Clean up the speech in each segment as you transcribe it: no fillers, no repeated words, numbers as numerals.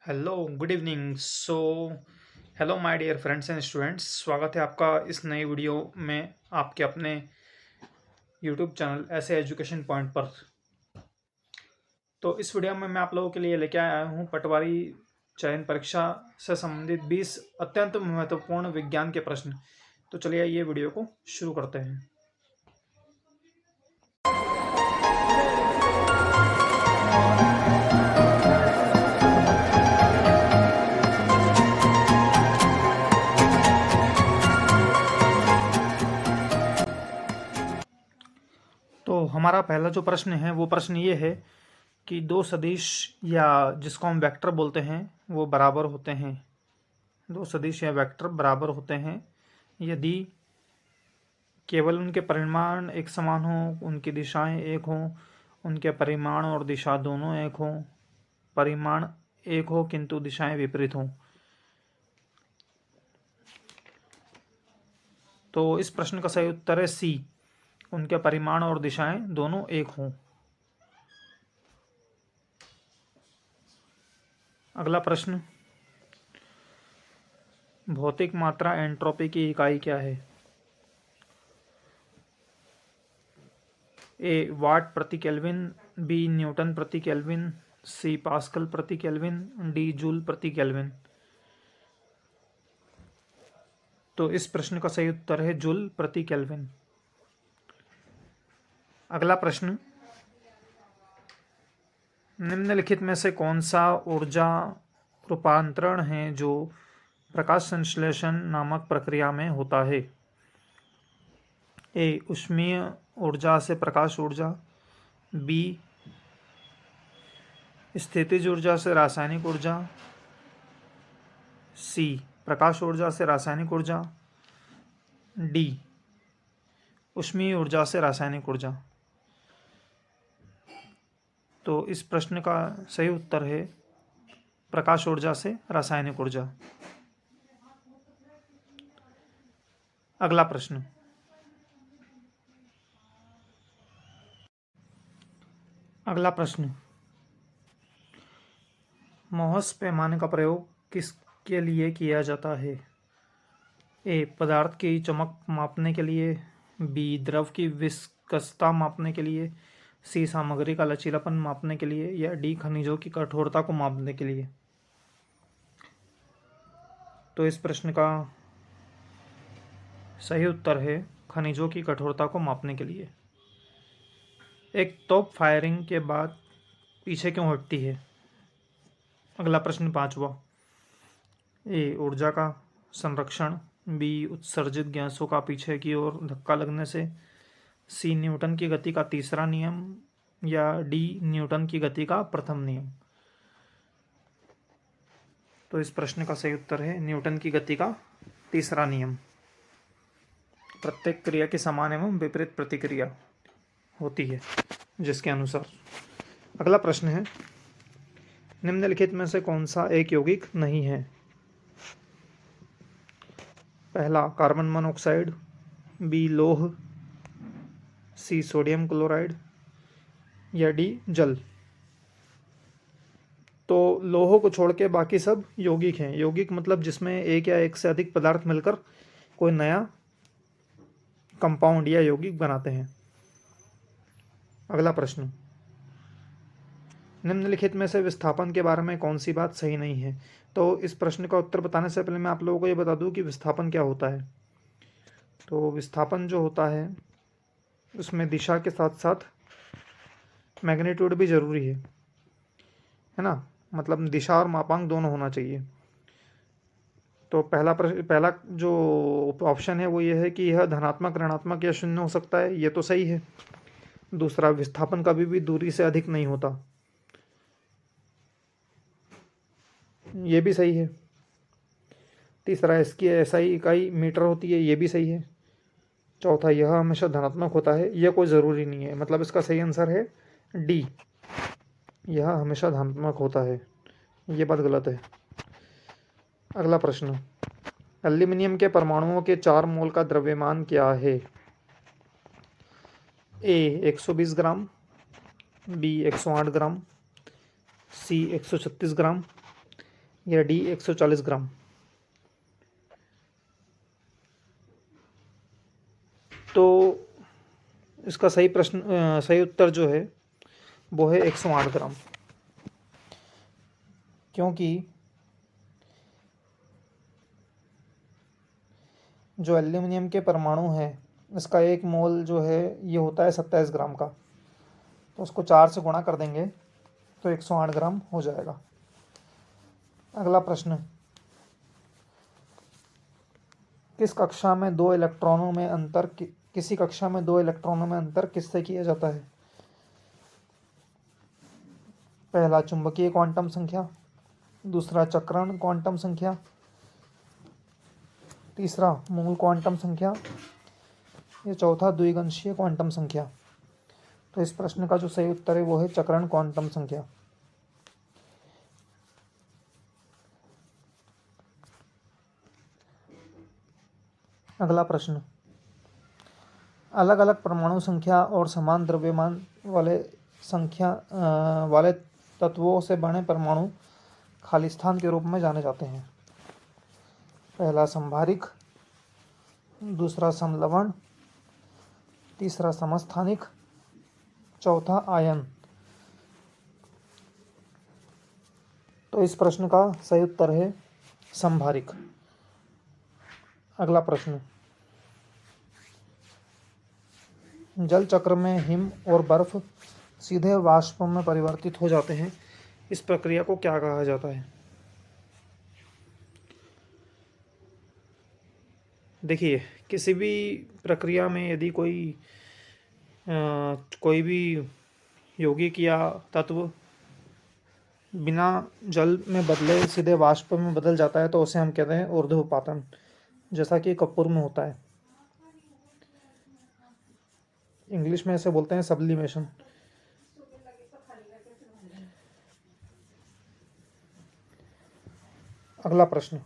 Hello, good evening. Hello my dear friends and students, स्वागत है आपका इस नई वीडियो में आपके अपने यूट्यूब चैनल ऐसे एजुकेशन पॉइंट पर। तो इस वीडियो में मैं आप लोगों के लिए लेके आया हूँ पटवारी चयन परीक्षा से संबंधित 20 अत्यंत महत्वपूर्ण विज्ञान के प्रश्न। तो चलिए ये वीडियो को शुरू करते हैं। तो हमारा पहला जो प्रश्न है वो प्रश्न ये है कि दो सदिश या जिसको हम वेक्टर बोलते हैं वो बराबर होते हैं। दो सदिश या वेक्टर बराबर होते हैं यदि केवल उनके परिमाण एक समान हों, उनकी दिशाएं एक हों, उनके परिमाण और दिशा दोनों एक हों, परिमाण एक हो किंतु दिशाएं विपरीत हों। तो इस प्रश्न का सही उत्तर है सी, उनके परिमाण और दिशाएं दोनों एक हों। अगला प्रश्न, भौतिक मात्रा एंट्रोपी की इकाई क्या है? ए वाट प्रति केल्विन, बी न्यूटन प्रति केल्विन, सी पास्कल प्रति केल्विन, डी जूल प्रति केल्विन। तो इस प्रश्न का सही उत्तर है जूल प्रति केल्विन। अगला प्रश्न, निम्नलिखित में से कौन सा ऊर्जा रूपांतरण है जो प्रकाश संश्लेषण नामक प्रक्रिया में होता है? ए ऊष्मीय ऊर्जा से प्रकाश ऊर्जा, बी स्थितिज ऊर्जा से रासायनिक ऊर्जा, सी प्रकाश ऊर्जा से रासायनिक ऊर्जा, डी ऊष्मीय ऊर्जा से रासायनिक ऊर्जा। तो इस प्रश्न का सही उत्तर है प्रकाश ऊर्जा से रासायनिक ऊर्जा। अगला प्रश्न, मोहस पैमाने का प्रयोग किसके लिए किया जाता है? ए पदार्थ की चमक मापने के लिए, बी द्रव की विस्कसता मापने के लिए, सी सामग्री का लचीलापन मापने के लिए, या डी खनिजों की कठोरता को मापने के लिए। तो इस प्रश्न का सही उत्तर है खनिजों की कठोरता को मापने के लिए। एक तोप फायरिंग के बाद पीछे क्यों हटती है? अगला प्रश्न पांचवा, ए ऊर्जा का संरक्षण, बी उत्सर्जित गैसों का पीछे की ओर धक्का लगने से, सी न्यूटन की गति का तीसरा नियम, या डी न्यूटन की गति का प्रथम नियम। तो इस प्रश्न का सही उत्तर है न्यूटन की गति का तीसरा नियम। प्रत्येक क्रिया की समान एवं विपरीत प्रतिक्रिया होती है जिसके अनुसार। अगला प्रश्न है, निम्नलिखित में से कौन सा एक यौगिक नहीं है? पहला कार्बन मोनोऑक्साइड, बी लौह, सी सोडियम क्लोराइड, या डी जल। तो लोहों को छोड़ के बाकी सब यौगिक हैं। यौगिक मतलब जिसमें एक या एक से अधिक पदार्थ मिलकर कोई नया कंपाउंड या यौगिक बनाते हैं। अगला प्रश्न, निम्नलिखित में से विस्थापन के बारे में कौन सी बात सही नहीं है? तो इस प्रश्न का उत्तर बताने से पहले मैं आप लोगों को ये बता दूं कि विस्थापन क्या होता है। तो विस्थापन जो होता है उसमें दिशा के साथ साथ मैग्नीट्यूड भी जरूरी है ना, मतलब दिशा और मापांक दोनों होना चाहिए। तो पहला जो ऑप्शन है वो ये है कि यह धनात्मक, ऋणात्मक या शून्य हो सकता है, ये तो सही है। दूसरा, विस्थापन कभी भी दूरी से अधिक नहीं होता, ये भी सही है। तीसरा, इसकी एसआई इकाई मीटर होती है, ये भी सही है। चौथा, यह हमेशा धनात्मक होता है, यह कोई ज़रूरी नहीं है, मतलब इसका सही आंसर है डी, यह हमेशा धनात्मक होता है, ये बात गलत है। अगला प्रश्न, एल्यूमिनियम के परमाणुओं के 4 मोल का द्रव्यमान क्या है? ए 120 ग्राम, बी 108 ग्राम, सी 136 ग्राम, या डी 140 ग्राम। तो इसका सही उत्तर जो है वो है 108 ग्राम, क्योंकि जो एल्यूमिनियम के परमाणु हैं इसका एक मोल जो है ये होता है 27 ग्राम का, तो उसको 4 से गुणा कर देंगे तो 108 ग्राम हो जाएगा। अगला प्रश्न, किसी कक्षा में दो इलेक्ट्रॉनों में अंतर किससे किया जाता है? पहला चुंबकीय क्वांटम संख्या, दूसरा चक्रण क्वांटम संख्या, तीसरा मूल क्वांटम संख्या, या चौथा द्विगंशीय क्वांटम संख्या। तो इस प्रश्न का जो सही उत्तर है वो है चक्रण क्वांटम संख्या। अगला प्रश्न, अलग अलग परमाणु संख्या और समान द्रव्यमान वाले तत्वों से बने परमाणु खाली स्थान के रूप में जाने जाते हैं। पहला संभारिक, दूसरा समलवण, तीसरा समस्थानिक, चौथा आयन। तो इस प्रश्न का सही उत्तर है संभारिक। अगला प्रश्न, जल चक्र में हिम और बर्फ सीधे वाष्प में परिवर्तित हो जाते हैं, इस प्रक्रिया को क्या कहा जाता है? देखिए, किसी भी प्रक्रिया में यदि कोई भी यौगिक या तत्व बिना जल में बदले सीधे वाष्प में बदल जाता है तो उसे हम कहते हैं ऊर्ध्वपातन, जैसा कि कपूर में होता है। इंग्लिश में इसे बोलते हैं सब्लिमेशन। अगला प्रश्न,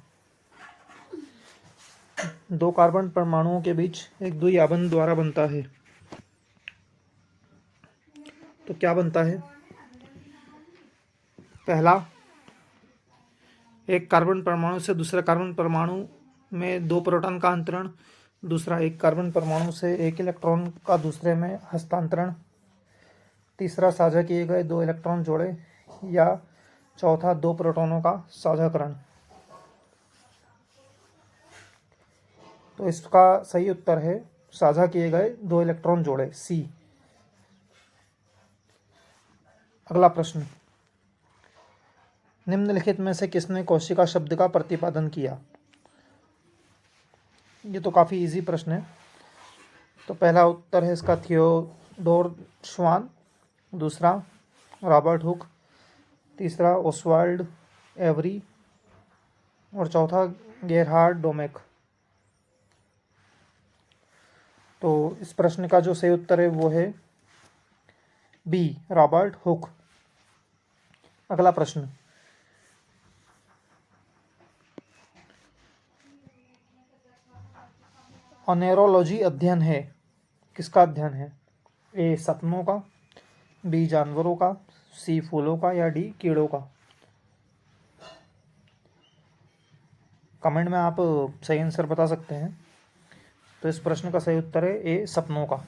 दो कार्बन परमाणुओं के बीच एक द्विआबंध द्वारा बनता है, तो क्या बनता है? पहला, एक कार्बन परमाणु से दूसरे कार्बन परमाणु में 2 प्रोटॉन का अंतरण, दूसरा एक कार्बन परमाणु से 1 इलेक्ट्रॉन का दूसरे में हस्तांतरण, तीसरा साझा किए गए 2 इलेक्ट्रॉन जोड़े, या चौथा 2 प्रोटॉनों का साझाकरण। तो इसका सही उत्तर है साझा किए गए 2 इलेक्ट्रॉन जोड़े, सी। अगला प्रश्न, निम्नलिखित में से किसने कोशिका शब्द का प्रतिपादन किया? ये तो काफ़ी इजी प्रश्न है। तो पहला उत्तर है इसका थियोडोर श्वान, दूसरा रॉबर्ट हुक, तीसरा ओस्वाल्ड एवरी, और चौथा गेरहार्ड डोमेक। तो इस प्रश्न का जो सही उत्तर है वो है बी, रॉबर्ट हुक। अगला प्रश्न, ओनेरोलॉजी अध्ययन है, किसका अध्ययन है? ए, सपनों का, बी, जानवरों का, सी, फूलों का, या डी, कीड़ों का। कमेंट में आप सही आंसर बता सकते हैं। तो इस प्रश्न का सही उत्तर है ए, सपनों का।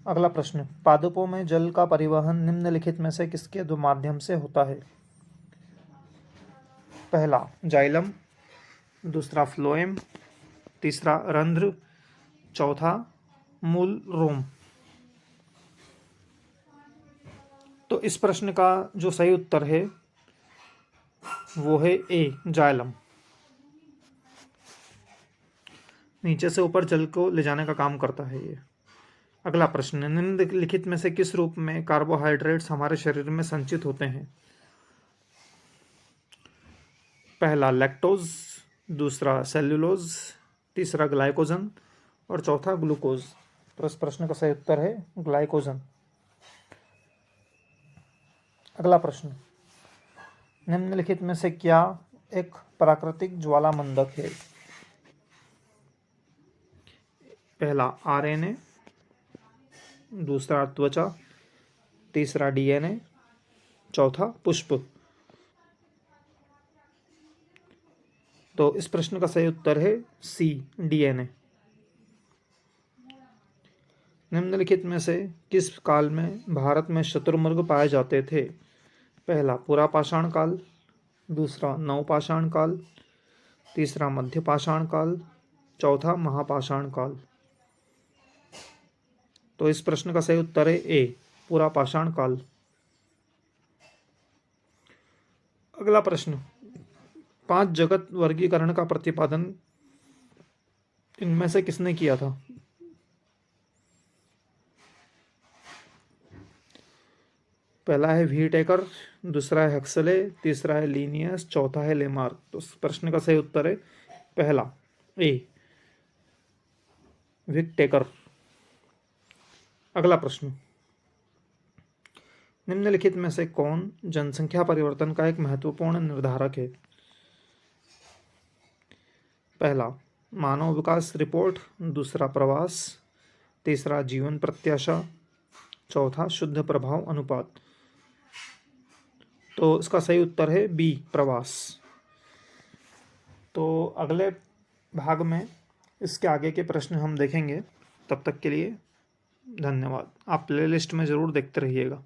अगला प्रश्न, पादपों में जल का परिवहन निम्नलिखित में से किसके दो माध्यम से होता है? पहला जाइलम, दूसरा फ्लोएम, तीसरा रंध्र, चौथा मूल रोम। तो इस प्रश्न का जो सही उत्तर है वो है ए, जाइलम। नीचे से ऊपर जल को ले जाने का काम करता है ये। अगला प्रश्न, निम्नलिखित में से किस रूप में कार्बोहाइड्रेट्स हमारे शरीर में संचित होते हैं? पहला लैक्टोज, दूसरा सेल्यूलोज, तीसरा ग्लाइकोजन, और चौथा ग्लूकोज। तो इस प्रश्न का सही उत्तर है ग्लाइकोजन। अगला प्रश्न, निम्नलिखित में से क्या एक प्राकृतिक ज्वालामंदक है? पहला आरएनए, दूसरा त्वचा, तीसरा डीएनए, चौथा पुष्प। तो इस प्रश्न का सही उत्तर है सी, डीएनए। निम्नलिखित में से किस काल में भारत में शुतुरमुर्ग पाए जाते थे? पहला पुरापाषाण काल, दूसरा नवपाषाण काल, तीसरा मध्यपाषाण काल, चौथा महापाषाण काल। तो इस प्रश्न का सही उत्तर है ए, पुरापाषाण काल। अगला प्रश्न, 5 जगत वर्गीकरण का प्रतिपादन इनमें से किसने किया था? पहला है व्हीटेकर, दूसरा है हक्सले, तीसरा है लीनियस, चौथा है लेमार्क। तो इस प्रश्न का सही उत्तर है पहला, ए, व्हीटेकर। अगला प्रश्न, निम्नलिखित में से कौन जनसंख्या परिवर्तन का एक महत्वपूर्ण निर्धारक है? पहला मानव विकास रिपोर्ट, दूसरा प्रवास, तीसरा जीवन प्रत्याशा, चौथा शुद्ध प्रभाव अनुपात। तो इसका सही उत्तर है बी, प्रवास। तो अगले भाग में इसके आगे के प्रश्न हम देखेंगे। तब तक के लिए धन्यवाद। आप प्लेलिस्ट में ज़रूर देखते रहिएगा।